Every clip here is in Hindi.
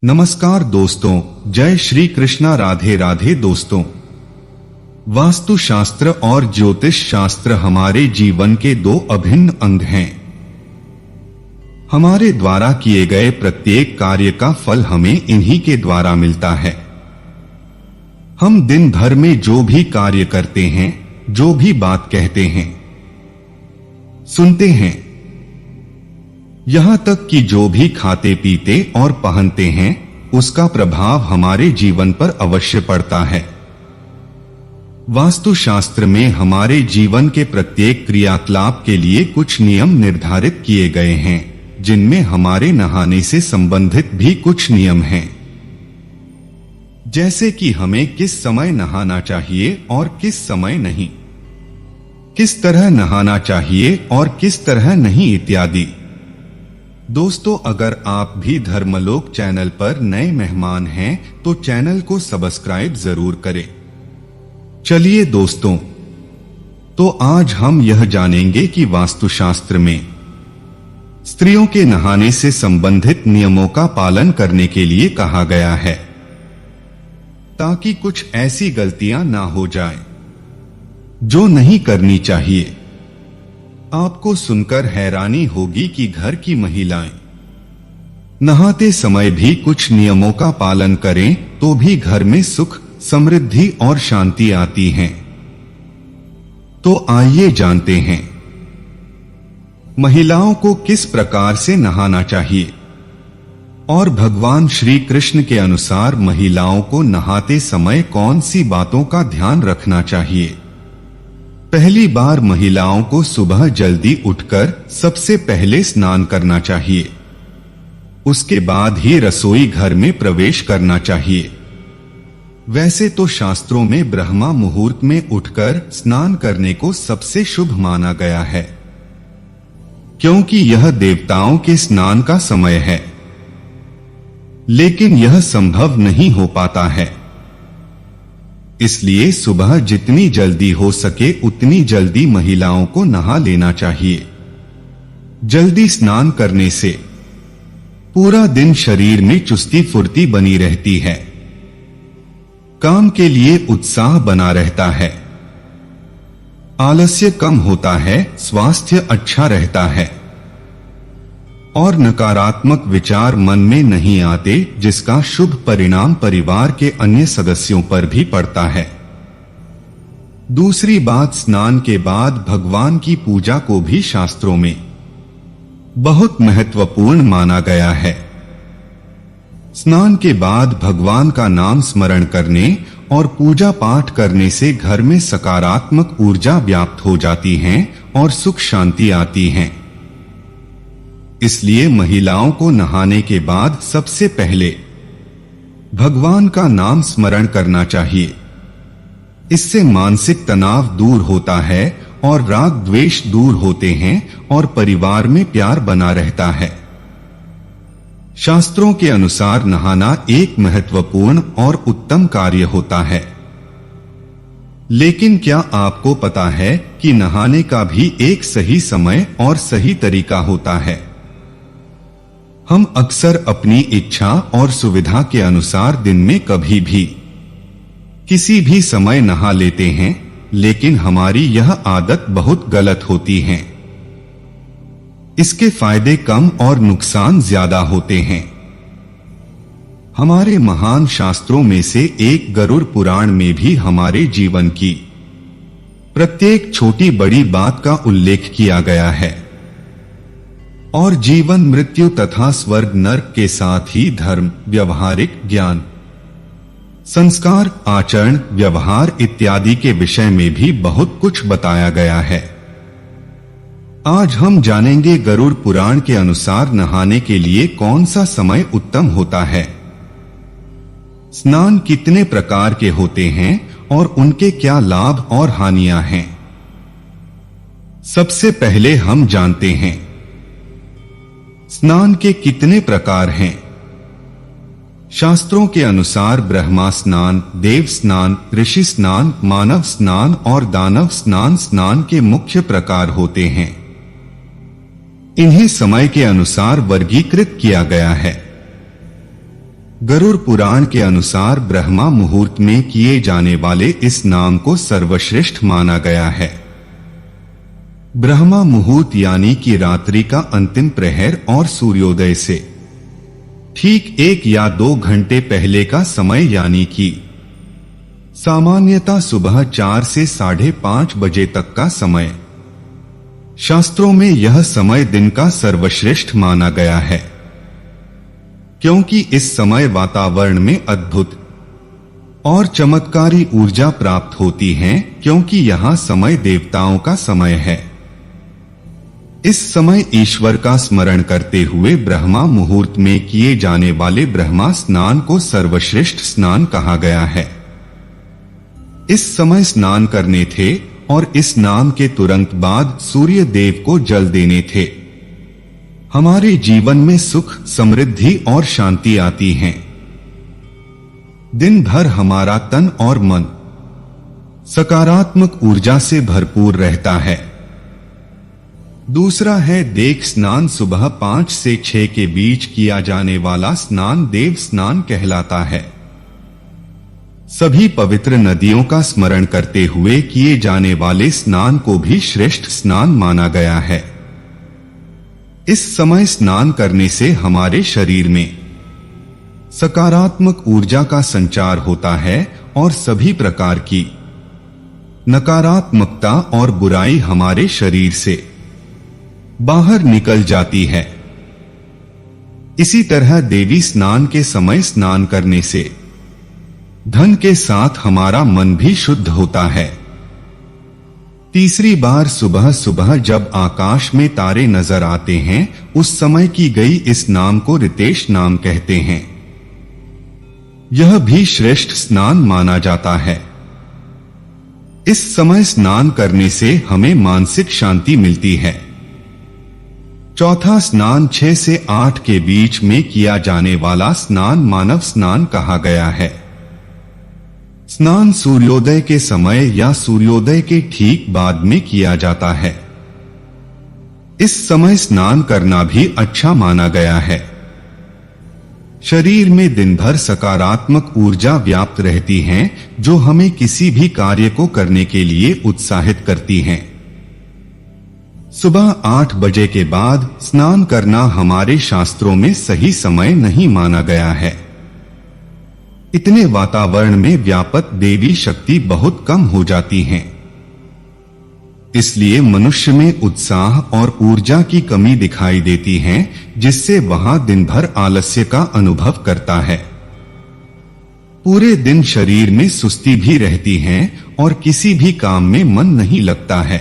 नमस्कार दोस्तों, जय श्री कृष्णा, राधे राधे दोस्तों। वास्तु शास्त्र और ज्योतिष शास्त्र हमारे जीवन के दो अभिन्न अंग हैं। हमारे द्वारा किए गए प्रत्येक कार्य का फल हमें इन्हीं के द्वारा मिलता है। हम दिन भर में जो भी कार्य करते हैं, जो भी बात कहते हैं, सुनते हैं, यहां तक कि जो भी खाते पीते और पहनते हैं, उसका प्रभाव हमारे जीवन पर अवश्य पड़ता है। वास्तु शास्त्र में हमारे जीवन के प्रत्येक क्रियाकलाप के लिए कुछ नियम निर्धारित किए गए हैं, जिनमें हमारे नहाने से संबंधित भी कुछ नियम हैं। जैसे कि हमें किस समय नहाना चाहिए और किस समय नहीं, किस तरह नहाना चाहिए और किस तरह नहीं, इत्यादि। दोस्तों, अगर आप भी धर्मलोक चैनल पर नए मेहमान हैं तो चैनल को सब्सक्राइब जरूर करें। चलिए दोस्तों, तो आज हम यह जानेंगे कि वास्तुशास्त्र में स्त्रियों के नहाने से संबंधित नियमों का पालन करने के लिए कहा गया है, ताकि कुछ ऐसी गलतियां ना हो जाएं, जो नहीं करनी चाहिए। आपको सुनकर हैरानी होगी कि घर की महिलाएं नहाते समय भी कुछ नियमों का पालन करें तो भी घर में सुख, समृद्धि और शांति आती है। तो आइए जानते हैं महिलाओं को किस प्रकार से नहाना चाहिए और भगवान श्री कृष्ण के अनुसार महिलाओं को नहाते समय कौन सी बातों का ध्यान रखना चाहिए। पहली बार महिलाओं को सुबह जल्दी उठकर सबसे पहले स्नान करना चाहिए। उसके बाद ही रसोई घर में प्रवेश करना चाहिए। वैसे तो शास्त्रों में ब्रह्मा मुहूर्त में उठकर स्नान करने को सबसे शुभ माना गया है, क्योंकि यह देवताओं के स्नान का समय है। लेकिन यह संभव नहीं हो पाता है, इसलिए सुबह जितनी जल्दी हो सके उतनी जल्दी महिलाओं को नहा लेना चाहिए। जल्दी स्नान करने से पूरा दिन शरीर में चुस्ती फुर्ती बनी रहती है, काम के लिए उत्साह बना रहता है, आलस्य कम होता है, स्वास्थ्य अच्छा रहता है और नकारात्मक विचार मन में नहीं आते, जिसका शुभ परिणाम परिवार के अन्य सदस्यों पर भी पड़ता है। दूसरी बात, स्नान के बाद भगवान की पूजा को भी शास्त्रों में बहुत महत्वपूर्ण माना गया है। स्नान के बाद भगवान का नाम स्मरण करने और पूजा पाठ करने से घर में सकारात्मक ऊर्जा व्याप्त हो जाती है और सुख शांति आती है। इसलिए महिलाओं को नहाने के बाद सबसे पहले भगवान का नाम स्मरण करना चाहिए। इससे मानसिक तनाव दूर होता है और राग द्वेष दूर होते हैं और परिवार में प्यार बना रहता है। शास्त्रों के अनुसार नहाना एक महत्वपूर्ण और उत्तम कार्य होता है। लेकिन क्या आपको पता है कि नहाने का भी एक सही समय और सही तरीका होता है। हम अक्सर अपनी इच्छा और सुविधा के अनुसार दिन में कभी भी किसी भी समय नहा लेते हैं, लेकिन हमारी यह आदत बहुत गलत होती है। इसके फायदे कम और नुकसान ज्यादा होते हैं। हमारे महान शास्त्रों में से एक गरुड़ पुराण में भी हमारे जीवन की प्रत्येक छोटी बड़ी बात का उल्लेख किया गया है और जीवन, मृत्यु तथा स्वर्ग नरक के साथ ही धर्म, व्यवहारिक ज्ञान, संस्कार, आचरण, व्यवहार इत्यादि के विषय में भी बहुत कुछ बताया गया है। आज हम जानेंगे गरुड़ पुराण के अनुसार नहाने के लिए कौन सा समय उत्तम होता है, स्नान कितने प्रकार के होते हैं और उनके क्या लाभ और हानियां हैं। सबसे पहले हम जानते हैं स्नान के कितने प्रकार हैं। शास्त्रों के अनुसार ब्रह्मा स्नान, देव स्नान, ऋषि स्नान, मानव स्नान और दानव स्नान स्नान के मुख्य प्रकार होते हैं। इन्हें समय के अनुसार वर्गीकृत किया गया है। गरुड़ पुराण के अनुसार ब्रह्मा मुहूर्त में किए जाने वाले इस स्नान को सर्वश्रेष्ठ माना गया है। ब्रह्मा मुहूर्त यानी कि रात्रि का अंतिम प्रहर और सूर्योदय से ठीक 1 या 2 घंटे पहले का समय यानी कि सामान्यतः सुबह 4 से 5:30 बजे तक का समय। शास्त्रों में यह समय दिन का सर्वश्रेष्ठ माना गया है, क्योंकि इस समय वातावरण में अद्भुत और चमत्कारी ऊर्जा प्राप्त होती है, क्योंकि यहां समय देवताओं का समय है। इस समय ईश्वर का स्मरण करते हुए ब्रह्मा मुहूर्त में किए जाने वाले ब्रह्मा स्नान को सर्वश्रेष्ठ स्नान कहा गया है। इस समय स्नान करने थे और इस स्नान के तुरंत बाद सूर्य देव को जल देने थे। हमारे जीवन में सुख, समृद्धि और शांति आती है। दिन भर हमारा तन और मन सकारात्मक ऊर्जा से भरपूर रहता है। दूसरा है देव स्नान। सुबह 5 से 6 के बीच किया जाने वाला स्नान देव स्नान कहलाता है। सभी पवित्र नदियों का स्मरण करते हुए किए जाने वाले स्नान को भी श्रेष्ठ स्नान माना गया है। इस समय स्नान करने से हमारे शरीर में सकारात्मक ऊर्जा का संचार होता है और सभी प्रकार की नकारात्मकता और बुराई हमारे शरीर से बाहर निकल जाती है। इसी तरह देवी स्नान के समय स्नान करने से धन के साथ हमारा मन भी शुद्ध होता है। तीसरी बार सुबह सुबह जब आकाश में तारे नजर आते हैं, उस समय की गई इस नाम को रितेश नाम कहते हैं। यह भी श्रेष्ठ स्नान माना जाता है। इस समय स्नान करने से हमें मानसिक शांति मिलती है। चौथा स्नान 6 से 8 के बीच में किया जाने वाला स्नान मानव स्नान कहा गया है। स्नान सूर्योदय के समय या सूर्योदय के ठीक बाद में किया जाता है। इस समय स्नान करना भी अच्छा माना गया है। शरीर में दिन भर सकारात्मक ऊर्जा व्याप्त रहती है, जो हमें किसी भी कार्य को करने के लिए उत्साहित करती है। सुबह 8 बजे के बाद स्नान करना हमारे शास्त्रों में सही समय नहीं माना गया है। इतने वातावरण में व्यापक देवी शक्ति बहुत कम हो जाती है। इसलिए मनुष्य में उत्साह और ऊर्जा की कमी दिखाई देती है, जिससे वह दिन भर आलस्य का अनुभव करता है। पूरे दिन शरीर में सुस्ती भी रहती है और किसी भी काम में मन नहीं लगता है।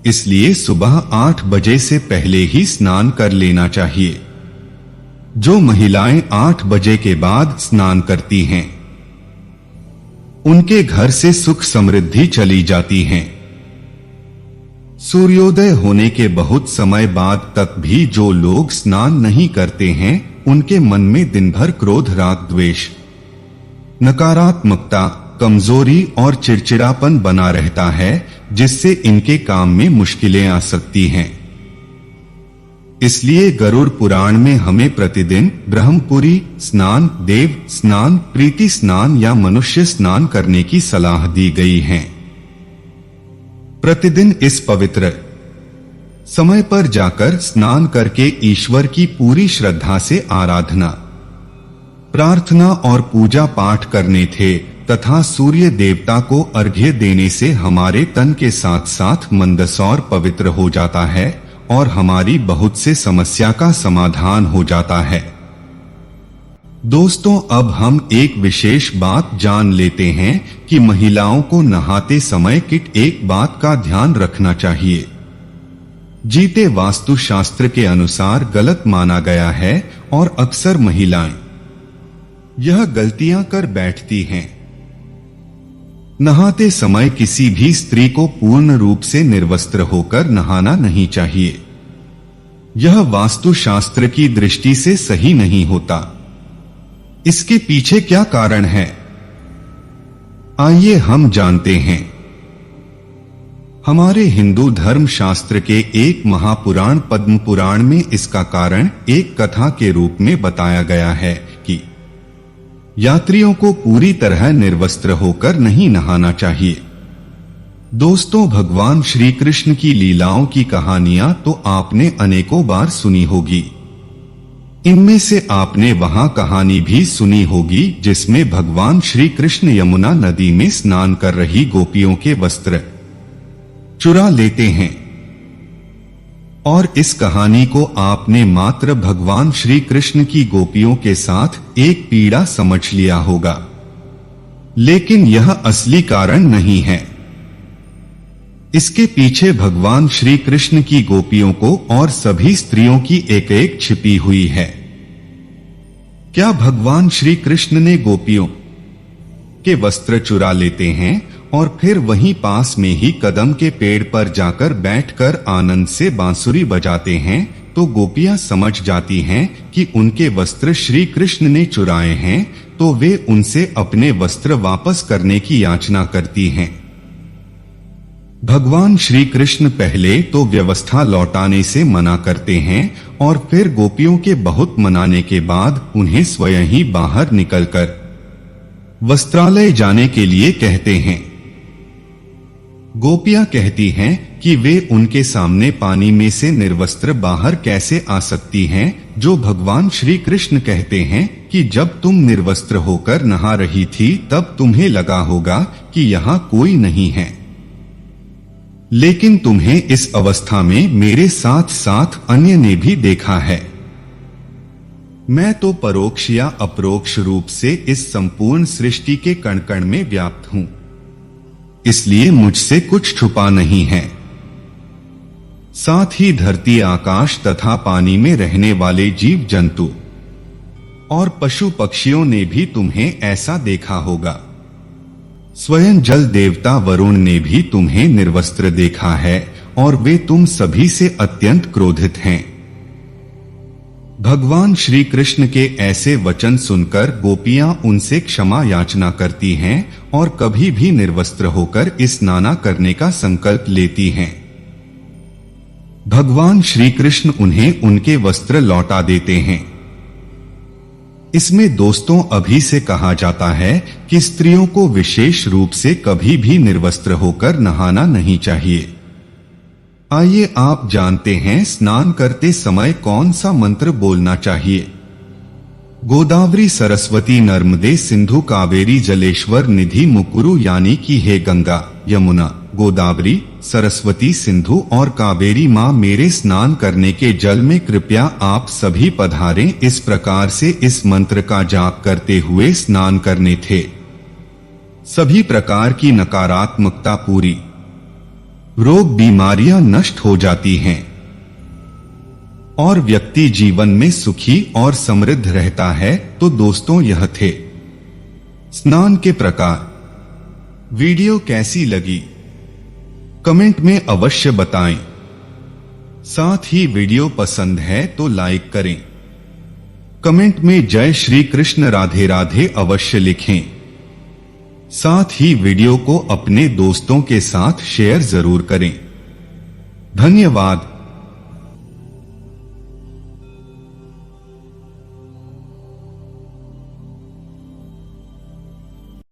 इसलिए सुबह 8 बजे से पहले ही स्नान कर लेना चाहिए। जो महिलाएं 8 बजे के बाद स्नान करती हैं, उनके घर से सुख समृद्धि चली जाती है। सूर्योदय होने के बहुत समय बाद तक भी जो लोग स्नान नहीं करते हैं, उनके मन में दिन भर क्रोध, राग, द्वेष, नकारात्मकता, कमजोरी और चिड़चिड़ापन बना रहता है, जिससे इनके काम में मुश्किलें आ सकती हैं। इसलिए गरुड़ पुराण में हमें प्रतिदिन ब्रह्मपुरी स्नान, देव स्नान, प्रीति स्नान या मनुष्य स्नान करने की सलाह दी गई है। प्रतिदिन इस पवित्र समय पर जाकर स्नान करके ईश्वर की पूरी श्रद्धा से आराधना, प्रार्थना और पूजा पाठ करने थे तथा सूर्य देवता को अर्घ्य देने से हमारे तन के साथ साथ मंदसौर पवित्र हो जाता है और हमारी बहुत से समस्या का समाधान हो जाता है। दोस्तों, अब हम एक विशेष बात जान लेते हैं कि महिलाओं को नहाते समय एक बात का ध्यान रखना चाहिए। जीते वास्तु शास्त्र के अनुसार गलत माना गया है और अक्सर महिलाएं यह गलतियां कर बैठती हैं। नहाते समय किसी भी स्त्री को पूर्ण रूप से निर्वस्त्र होकर नहाना नहीं चाहिए। यह वास्तु शास्त्र की दृष्टि से सही नहीं होता। इसके पीछे क्या कारण है, आइए हम जानते हैं। हमारे हिंदू धर्म शास्त्र के एक महापुराण पद्म पुराण में इसका कारण एक कथा के रूप में बताया गया है। यात्रियों को पूरी तरह निर्वस्त्र होकर नहीं नहाना चाहिए। दोस्तों, भगवान श्री कृष्ण की लीलाओं की कहानियां तो आपने अनेकों बार सुनी होगी। इनमें से आपने वहां कहानी भी सुनी होगी जिसमें भगवान श्री कृष्ण यमुना नदी में स्नान कर रही गोपियों के वस्त्र चुरा लेते हैं। और इस कहानी को आपने मात्र भगवान श्री कृष्ण की गोपियों के साथ एक पीड़ा समझ लिया होगा, लेकिन यह असली कारण नहीं है। इसके पीछे भगवान श्री कृष्ण की गोपियों को और सभी स्त्रियों की एक एक छिपी हुई है। क्या भगवान श्री कृष्ण ने गोपियों के वस्त्र चुरा लेते हैं और फिर वहीं पास में ही कदम के पेड़ पर जाकर बैठकर आनंद से बांसुरी बजाते हैं, तो गोपियां समझ जाती हैं कि उनके वस्त्र श्री कृष्ण ने चुराए हैं, तो वे उनसे अपने वस्त्र वापस करने की याचना करती हैं। भगवान श्री कृष्ण पहले तो व्यवस्था लौटाने से मना करते हैं और फिर गोपियों के बहुत मनाने के बाद उन्हें स्वयं ही बाहर निकलकर वस्त्रालय जाने के लिए कहते हैं। गोपियां कहती हैं कि वे उनके सामने पानी में से निर्वस्त्र बाहर कैसे आ सकती हैं, जो भगवान श्री कृष्ण कहते हैं कि जब तुम निर्वस्त्र होकर नहा रही थी तब तुम्हें लगा होगा कि यहाँ कोई नहीं है, लेकिन तुम्हें इस अवस्था में मेरे साथ साथ अन्य ने भी देखा है। मैं तो परोक्ष या अपरोक्ष रूप से इस संपूर्ण सृष्टि के कण कण में व्याप्त हूं, इसलिए मुझसे कुछ छुपा नहीं है। साथ ही धरती, आकाश तथा पानी में रहने वाले जीव जंतु और पशु पक्षियों ने भी तुम्हें ऐसा देखा होगा। स्वयं जल देवता वरुण ने भी तुम्हें निर्वस्त्र देखा है और वे तुम सभी से अत्यंत क्रोधित हैं। भगवान श्री कृष्ण के ऐसे वचन सुनकर गोपियां उनसे क्षमा याचना करती हैं और कभी भी निर्वस्त्र होकर स्नान करने का संकल्प लेती हैं। भगवान श्री कृष्ण उन्हें उनके वस्त्र लौटा देते हैं। इसमें दोस्तों अभी से कहा जाता है कि स्त्रियों को विशेष रूप से कभी भी निर्वस्त्र होकर नहाना नहीं चाहिए। आइए आप जानते हैं स्नान करते समय कौन सा मंत्र बोलना चाहिए। गोदावरी सरस्वती नर्मदे सिंधु कावेरी जलेश्वर निधि मुकुरु, यानी कि हे गंगा, यमुना, गोदावरी, सरस्वती, सिंधु और कावेरी माँ, मेरे स्नान करने के जल में कृपया आप सभी पधारें। इस प्रकार से इस मंत्र का जाप करते हुए स्नान करने थे सभी प्रकार की नकारात्मकता, पूरी रोग बीमारियां नष्ट हो जाती हैं और व्यक्ति जीवन में सुखी और समृद्ध रहता है। तो दोस्तों, यह थे स्नान के प्रकार। वीडियो कैसी लगी कमेंट में अवश्य बताएं। साथ ही वीडियो पसंद है तो लाइक करें। कमेंट में जय श्री कृष्ण राधे राधे अवश्य लिखें। साथ ही वीडियो को अपने दोस्तों के साथ शेयर जरूर करें। धन्यवाद।